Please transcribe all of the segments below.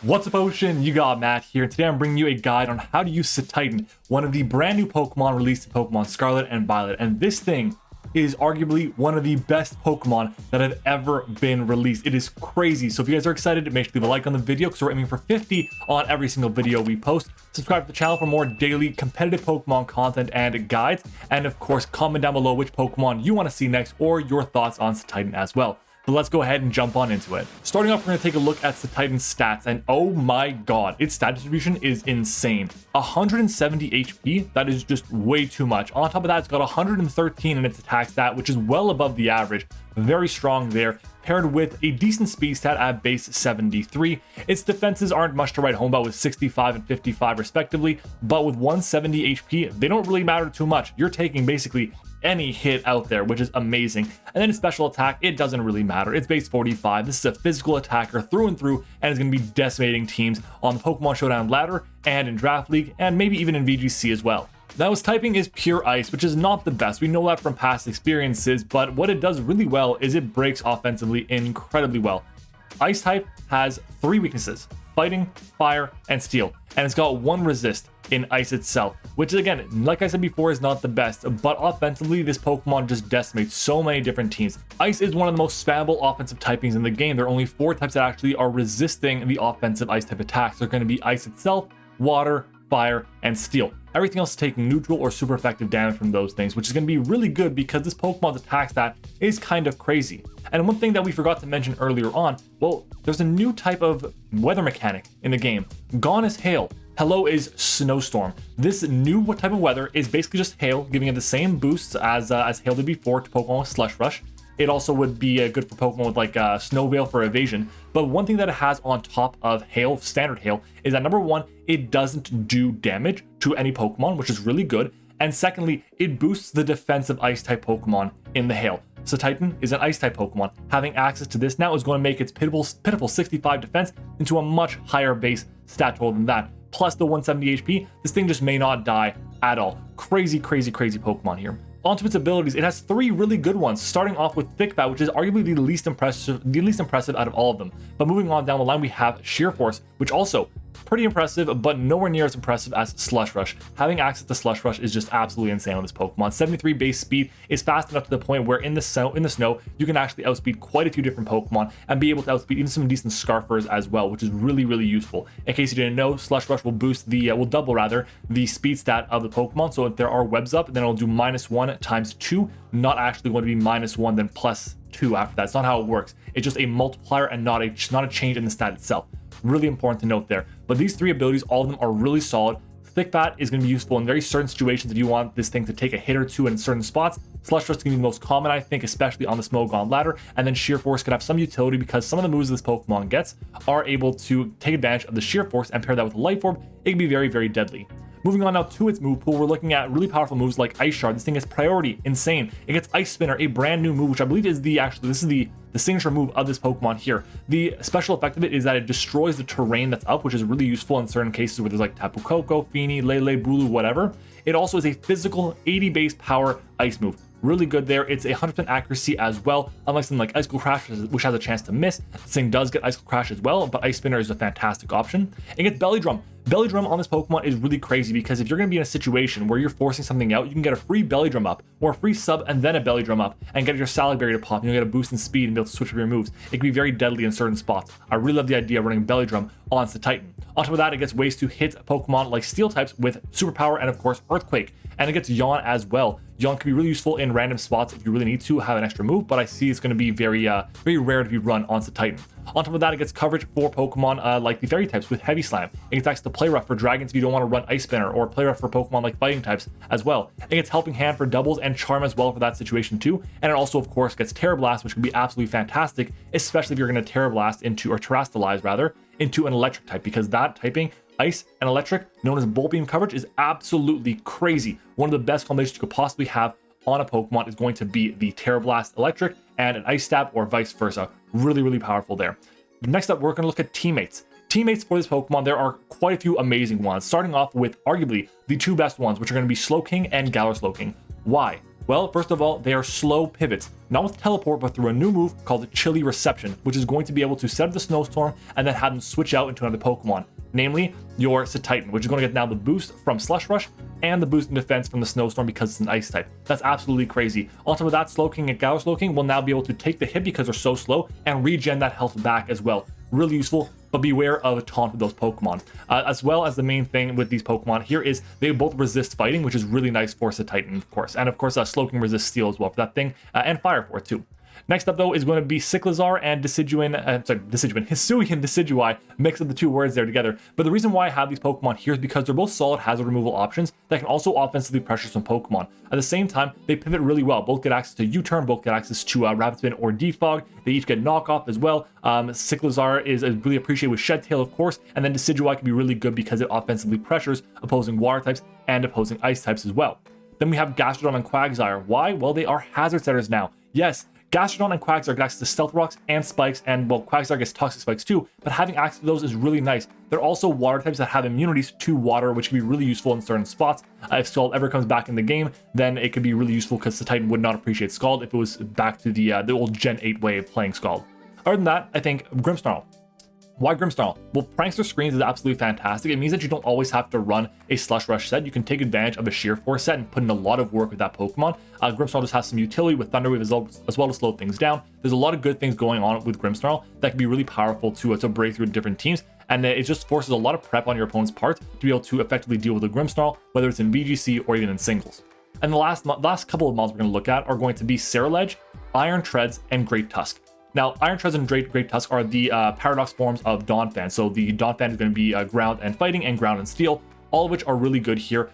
What's up, Ocean? You got Matt here, and today I'm bringing you a guide on how to use Cetitan, one of the brand new Pokemon released in Pokemon Scarlet and Violet. And this thing is arguably one of the best Pokemon that have ever been released. It is crazy. So if you guys are excited, make sure to leave a like on the video because we're aiming for 50 on every single video we post. Subscribe to the channel for more daily competitive Pokemon content and guides. And of course, comment down below which Pokemon you want to see next or your thoughts on Cetitan as well. But let's go ahead and jump on into it. Starting off, we're going to take a look at Cetitan's stats, and oh my god, its stat distribution is insane. 170 HP, that is just way too much. On top of that, it's got 113 in its attack stat, which is well above the average. Very strong there, paired with a decent speed stat at base 73. Its defenses aren't much to write home about with 65 and 55 respectively, but with 170 HP, they don't really matter too much. You're taking basically any hit out there, which is amazing. And then its special attack, it doesn't really matter. It's base 45. This is a physical attacker through and through, and is going to be decimating teams on the Pokemon Showdown ladder and in Draft League, and maybe even in VGC as well. Now, its typing is pure ice, which is not the best. We know that from past experiences, but what it does really well is it breaks offensively incredibly well. Ice type has 3 weaknesses: fighting, fire, and steel, and it's got 1 resist in ice itself, which again, like I said before, is not the best, but offensively this Pokemon just decimates so many different teams. Ice is one of the most spammable offensive typings in the game. There are only 4 types that actually are resisting the offensive ice type attacks. They're going to be ice itself, water, fire, and steel. Everything else is taking neutral or super effective damage from those things, which is going to be really good because this Pokemon's attack stat is kind of crazy. And one thing that we forgot to mention earlier on, well, there's a new type of weather mechanic in the game. Gone is hail. Hello is snowstorm. This new type of weather is basically just hail, giving it the same boosts as hail did before to Pokemon with Slush Rush. It also would be good for Pokemon with like Snow Veil for evasion. But one thing that it has on top of hail, standard hail, is that number 1, it doesn't do damage to any Pokemon, which is really good. And secondly, it boosts the defense of ice type Pokemon in the hail. Cetitan is an ice type Pokemon. Having access to this now is going to make its pitiful 65 defense into a much higher base stat total than that. Plus the 170 HP, this thing just may not die at all. Crazy, crazy, crazy Pokemon here. Onto its abilities, it has 3 really good ones, starting off with Thick Bat, which is arguably the least impressive out of all of them. But moving on down the line, we have Sheer Force, which also pretty impressive, but nowhere near as impressive as Slush Rush. Having access to Slush Rush is just absolutely insane on this Pokemon. 73 base speed is fast enough to the point where in the snow, you can actually outspeed quite a few different Pokemon and be able to outspeed even some decent Scarfers as well, which is really, really useful. In case you didn't know, Slush Rush will will double the speed stat of the Pokemon. So if there are webs up, then it'll do -1 times 2, not actually going to be -1 then +2 after that. It's not how it works. It's just a multiplier and not a change in the stat itself. Really important to note there. But these 3 abilities, all of them are really solid. Thick Bat is going to be useful in very certain situations if you want this thing to take a hit or 2 in certain spots. Slush Rush is going to be the most common, I think, especially on the Smogon ladder. And then Sheer Force could have some utility because some of the moves this Pokemon gets are able to take advantage of the Sheer Force and pair that with a Life Orb. It can be very, very deadly. Moving on now to its move pool, we're looking at really powerful moves like Ice Shard. This thing is priority, insane. It gets Ice Spinner, a brand new move, which I believe is this is the signature move of this Pokemon here. The special effect of it is that it destroys the terrain that's up, which is really useful in certain cases where there's like Tapu Koko, Feeny, Lele, Bulu, whatever. It also is a physical 80 base power ice move. Really good there. It's 100% accuracy as well, unlike something like Icicle Crash, which has a chance to miss. This thing does get Icicle Crash as well, but Ice Spinner is a fantastic option. It gets Belly Drum. Belly Drum on this Pokemon is really crazy because if you're going to be in a situation where you're forcing something out, you can get a free Belly Drum up, or a free sub and then a Belly Drum up, and get your Salad Berry to pop, and you'll get a boost in speed and be able to switch up your moves. It can be very deadly in certain spots. I really love the idea of running Belly Drum on Cetitan. On top of that, it gets ways to hit Pokemon like Steel types with Superpower and of course Earthquake. And it gets Yawn as well. Yawn can be really useful in random spots if you really need to have an extra move, but I see it's going to be very rare to be run on Cetitan. On top of that, it gets coverage for Pokemon like the Fairy types with Heavy Slam. It gets access to Play Rough for Dragons if you don't want to run Ice Spinner, or Play Rough for Pokemon like Fighting types as well. It gets Helping Hand for doubles and Charm as well for that situation too. And it also, of course, gets Terra Blast, which can be absolutely fantastic, especially if you're going to Terra Blast into, or Terrastalize rather, into an Electric type, because that typing, Ice and Electric, known as Bolt Beam coverage, is absolutely crazy. One of the best combinations you could possibly have on a Pokemon is going to be the Terra Blast Electric and an Ice Stab or vice versa. Really, really powerful there. Next up, we're going to look at teammates. Teammates for this Pokemon, there are quite a few amazing ones, starting off with arguably the 2 best ones, which are going to be Slowking and Galar Slowking. Why? Well, first of all, they are slow pivots, not with teleport, but through a new move called Chilly Reception, which is going to be able to set up the snowstorm and then have them switch out into another Pokemon, namely your Cetitan, which is going to get now the boost from Slush Rush and the boost in defense from the snowstorm because it's an ice type. That's absolutely crazy. On top of that, Slowking and Galar Slowking will now be able to take the hit because they're so slow and regen that health back as well. Really useful, but beware of a taunt with those Pokemon. As well as the main thing with these Pokemon here is they both resist fighting, which is really nice for Cetitan, of course. And of course, Slowking resists Steel as well for that thing, and Fire for it too. Next up, though, is going to be Cyclizar and Hisuian Decidueye, mix of the two words there together. But the reason why I have these Pokemon here is because they're both solid hazard removal options that can also offensively pressure some Pokemon. At the same time, they pivot really well. Both get access to U-Turn, both get access to Rapid Spin or Defog. They each get knockoff as well. Cyclizar is really appreciated with Shed Tail, of course, and then Decidueye can be really good because it offensively pressures opposing water types and opposing ice types as well. Then we have Gastrodon and Quagsire. Why? Well, they are hazard setters now. Yes, Gastrodon and Quagsire get access to Stealth Rocks and Spikes, and well, Quagsire gets Toxic Spikes too, but having access to those is really nice. They're also water types that have immunities to water, which can be really useful in certain spots. If Scald ever comes back in the game, then it could be really useful because the Titan would not appreciate Scald if it was back to the old Gen 8 way of playing Scald. Other than that, I think Grimmsnarl. Why Grimmsnarl? Well, Prankster Screens is absolutely fantastic. It means that you don't always have to run a Slush Rush set. You can take advantage of a Sheer Force set and put in a lot of work with that Pokemon. Grimmsnarl just has some utility with Thunder Wave as well to slow things down. There's a lot of good things going on with Grimmsnarl that can be really powerful to break through different teams. And it just forces a lot of prep on your opponent's part to be able to effectively deal with a Grimmsnarl, whether it's in VGC or even in singles. And the last couple of models we're going to look at are going to be Ceruledge, Iron Treads, and Great Tusk. Now, Iron Treads and Great Tusk are the paradox forms of Donphan. So the Donphan is going to be ground and fighting and ground and steel, all of which are really good here.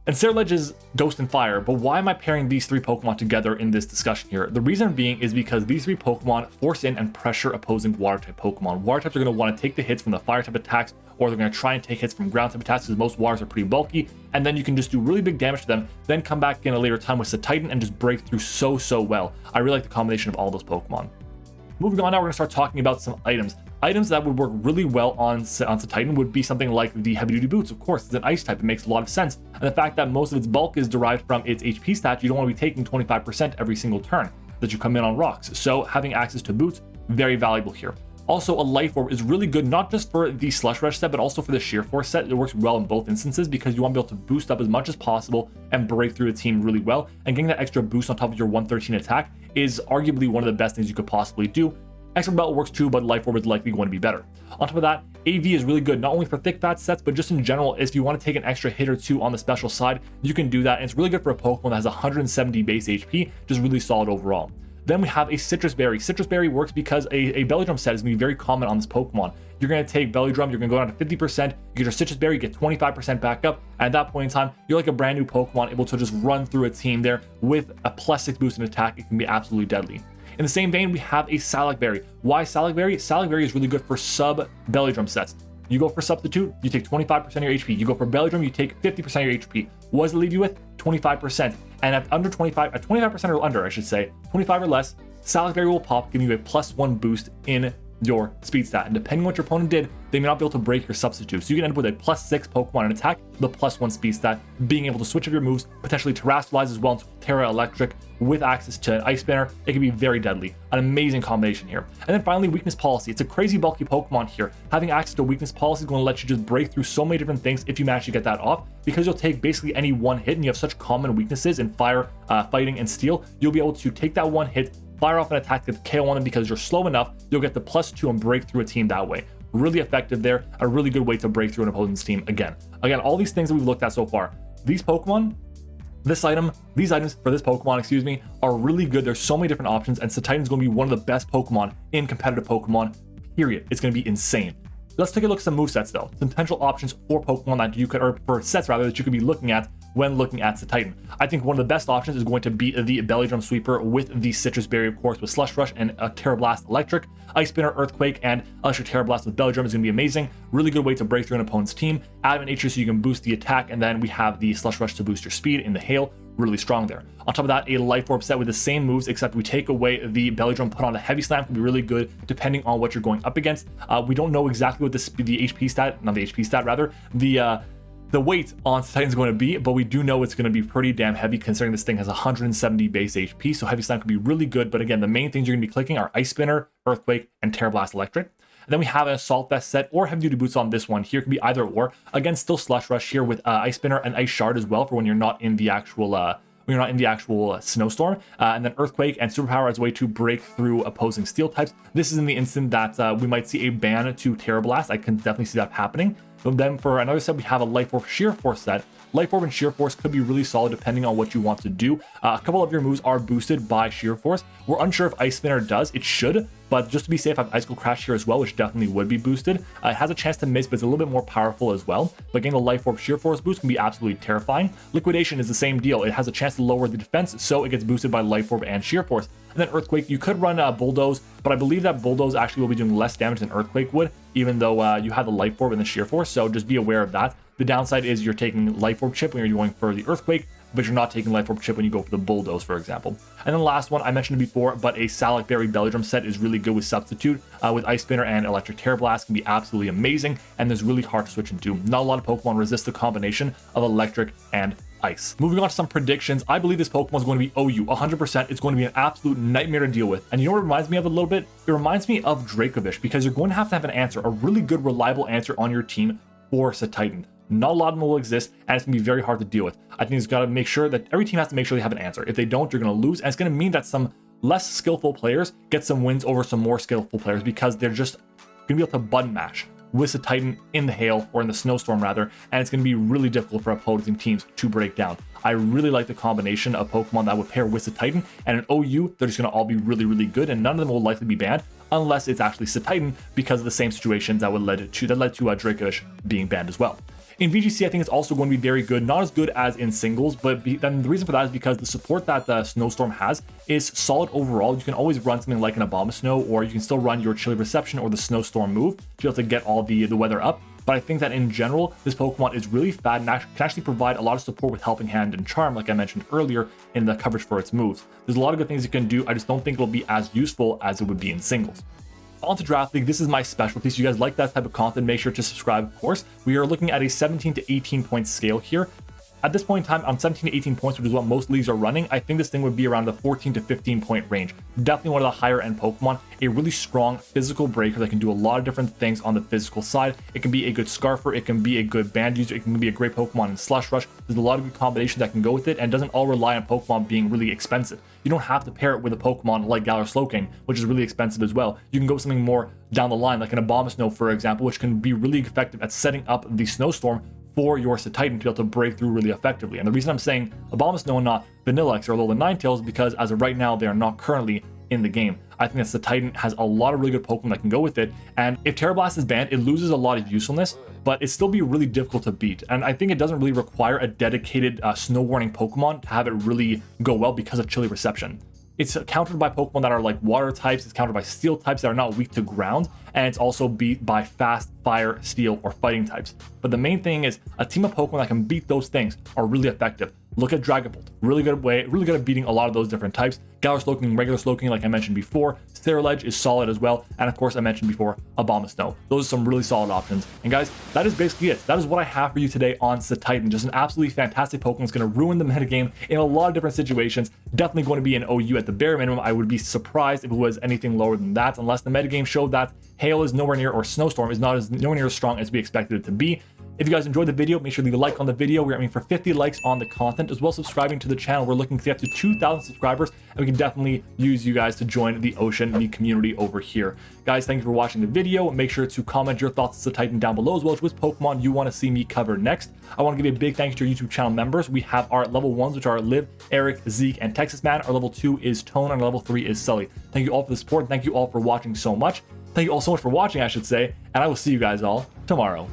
And Ceruledge is Ghost and Fire, but why am I pairing these three Pokemon together in this discussion here? The reason being is because these three Pokemon force in and pressure opposing Water-type Pokemon. Water types are going to want to take the hits from the Fire-type attacks, or they're going to try and take hits from Ground-type attacks because most Waters are pretty bulky, and then you can just do really big damage to them, then come back in a later time with Cetitan and just break through so well. I really like the combination of all those Pokemon. Moving on now, we're going to start talking about some items. Items that would work really well on Cetitan would be something like the Heavy Duty Boots. Of course, it's an ice type, it makes a lot of sense. And the fact that most of its bulk is derived from its HP stats, you don't want to be taking 25% every single turn that you come in on rocks. So having access to boots, very valuable here. Also, a Life Orb is really good, not just for the Slush Rush set, but also for the Sheer Force set. It works well in both instances because you want to be able to boost up as much as possible and break through a team really well. And getting that extra boost on top of your 113 attack is arguably one of the best things you could possibly do. Expert Belt works too, but Life Orb is likely going to be better. On top of that, AV is really good, not only for thick fat sets, but just in general, if you want to take an extra hit or two on the special side, you can do that. And it's really good for a Pokemon that has 170 base HP, just really solid overall. Then we have a Citrus Berry. Citrus Berry works because a Belly Drum set is going to be very common on this Pokemon. You're going to take Belly Drum, you're going to go down to 50%, you get your Citrus Berry, get 25% back up, and at that point in time, you're like a brand new Pokemon able to just run through a team there with a +6 boost in attack. It can be absolutely deadly. In the same vein, we have a Salac Berry. Why Salac Berry? Salac Berry is really good for sub Belly Drum sets. You go for Substitute, you take 25% of your HP. You go for Belly Drum, you take 50% of your HP. What does it leave you with? 25%. And at 25% or under, I should say, 25 or less, Salac Berry will pop, giving you a +1 boost in your speed stat. And depending on what your opponent did, they may not be able to break your substitute. So you can end up with a +6 Pokemon in attack, the +1 speed stat, being able to switch up your moves, potentially Terrasilize as well into Terra Electric with access to an Ice Spinner. It can be very deadly. An amazing combination here. And then finally, Weakness Policy. It's a crazy bulky Pokemon here. Having access to Weakness Policy is going to let you just break through so many different things if you manage to get that off, because you'll take basically any one hit and you have such common weaknesses in Fire, Fighting, and Steel. You'll be able to take that one hit, fire off an attack, get the KO on them because you're slow enough, you'll get the +2 and break through a team that way. Really effective there, a really good way to break through an opponent's team again. All these things that we've looked at so far, these items for this Pokemon, are really good. There's so many different options, and Cetitan is going to be one of the best Pokemon in competitive Pokemon, period. It's going to be insane. Let's take a look at some movesets though, some potential options for Pokemon that you could, or for sets rather, that you could be looking at when looking at Cetitan. I think one of the best options is going to be the Belly Drum Sweeper with the Citrus Berry, of course, with Slush Rush and a Terra Blast Electric. Ice Spinner, Earthquake, and Electric Terra Blast with Belly Drum is going to be amazing. Really good way to break through an opponent's team. Adamant Nature so you can boost the attack, and then we have the Slush Rush to boost your speed in the Hail. Really strong there. On top of that, a Life Orb set with the same moves, except we take away the Belly Drum, put on a Heavy Slam, can be really good depending on what you're going up against. We don't know exactly what the HP stat, not the HP stat, rather, the the weight on Cetitan is going to be, but we do know it's going to be pretty damn heavy considering this thing has 170 base HP, so heavy slam could be really good. But again, the main things you're going to be clicking are Ice Spinner, Earthquake, and Terra Blast Electric. And then we have an Assault Vest set or Heavy Duty Boots on this one here. It can be either or. Again, still Slush Rush here with Ice Spinner and Ice Shard as well for when you're not in the actual snowstorm, and then Earthquake and Superpower as a way to break through opposing steel types. This is in the instant that we might see a ban to Terra Blast. I can definitely see that happening. But then for another set, we have a Life Orb Sheer Force set. Life Orb and Sheer Force could be really solid depending on what you want to do. A couple of your moves are boosted by Sheer Force. We're unsure if Ice Spinner does. It should, but just to be safe, I have Icicle Crash here as well, which definitely would be boosted. It has a chance to miss, but it's a little bit more powerful as well. But getting the Life Orb Sheer Force boost can be absolutely terrifying. Liquidation is the same deal. It has a chance to lower the defense, so it gets boosted by Life Orb and Sheer Force. And then Earthquake, you could run Bulldoze, but I believe that Bulldoze actually will be doing less damage than Earthquake would, even though you have the Life Orb and the Sheer Force, so just be aware of that. The downside is you're taking Life Orb chip when you're going for the Earthquake, but you're not taking Life Orb chip when you go for the Bulldoze, for example. And then the last one, I mentioned it before, but a Salac Berry Belly Drum set is really good with Substitute. With Ice Spinner and Electric Terra Blast can be absolutely amazing, and is really hard to switch into. Not a lot of Pokemon resist the combination of Electric and Ice. Moving on to some predictions, I believe this Pokemon is going to be OU 100%. It's going to be an absolute nightmare to deal with. And you know what it reminds me of a little bit? It reminds me of Dracovish, because you're going to have an answer, a really good, reliable answer on your team for Cetitan. Not a lot of them will exist, and it's going to be very hard to deal with. I think it's got to make sure that every team has to make sure they have an answer. If they don't, you're going to lose, and it's going to mean that some less skillful players get some wins over some more skillful players because they're just going to be able to button mash with Cetitan in the hail, or in the snowstorm rather, and it's going to be really difficult for opposing teams to break down. I really like the combination of Pokemon that would pair with Cetitan, and in OU, they're just going to all be really, really good, and none of them will likely be banned unless it's actually Cetitan because of the same situations that led to Dracovish being banned as well. In VGC, I think it's also going to be very good, not as good as in singles, but then the reason for that is because the support that the Snowstorm has is solid overall. You can always run something like an Abomasnow, or you can still run your Chilly Reception or the Snowstorm move to be able to get all the weather up. But I think that in general, this Pokemon is really fat and can actually provide a lot of support with Helping Hand and Charm, like I mentioned earlier in the coverage for its moves. There's a lot of good things it can do. I just don't think it'll be as useful as it would be in singles. On to Draft League, this is my specialty, so you guys like that type of content, make sure to subscribe, of course. We are looking at a 17 to 18 point scale here. At this point in time, on 17 to 18 points, which is what most leagues are running, I think this thing would be around the 14 to 15 point range. Definitely one of the higher end Pokemon, a really strong physical breaker that can do a lot of different things on the physical side. It can be a good Scarfer, it can be a good Band User, it can be a great Pokemon in Slush Rush. There's a lot of good combinations that can go with it, and doesn't all rely on Pokemon being really expensive. You don't have to pair it with a Pokemon like Galar Slowking, which is really expensive as well. You can go with something more down the line, like an Abomasnow, for example, which can be really effective at setting up the Snowstorm for your Cetitan to be able to break through really effectively. And the reason I'm saying Abomasnow and not Vanilluxe or Alolan Ninetales is because as of right now, they are not currently in the game. I think that Cetitan has a lot of really good Pokemon that can go with it. And if Terra Blast is banned, it loses a lot of usefulness, but it still be really difficult to beat. And I think it doesn't really require a dedicated Snow Warning Pokemon to have it really go well because of Chilly Reception. It's countered by Pokemon that are like water types, it's countered by steel types that are not weak to ground, and it's also beat by fast, fire, steel, or fighting types. But the main thing is a team of Pokemon that can beat those things are really effective. Look at Dragapult, really good at beating a lot of those different types. Galar Slowking, regular Slowking, like I mentioned before. Sterilege is solid as well, and of course I mentioned before Abomasnow. Those are some really solid options. And guys, that is basically it. That is what I have for you today on Cetitan. Just an absolutely fantastic Pokemon. It's going to ruin the metagame in a lot of different situations. Definitely going to be an OU at the bare minimum. I would be surprised if it was anything lower than that, unless the metagame showed that Hail is nowhere near, or Snowstorm is nowhere near as strong as we expected it to be. If you guys enjoyed the video, make sure to leave a like on the video. We're aiming for 50 likes on the content, as well as subscribing to the channel. We're looking to get to 2,000 subscribers, and we can definitely use you guys to join the Ocean community over here. Guys, thank you for watching the video. Make sure to comment your thoughts on Cetitan down below, as well as which Pokemon you want to see me cover next. I want to give a big thank you to our YouTube channel members. We have our level 1s, which are Liv, Eric, Zeke, and Texas Man. Our level 2 is Tone, and our level 3 is Sully. Thank you all for the support. Thank you all for watching so much. Thank you all so much for watching, I should say, and I will see you guys all tomorrow.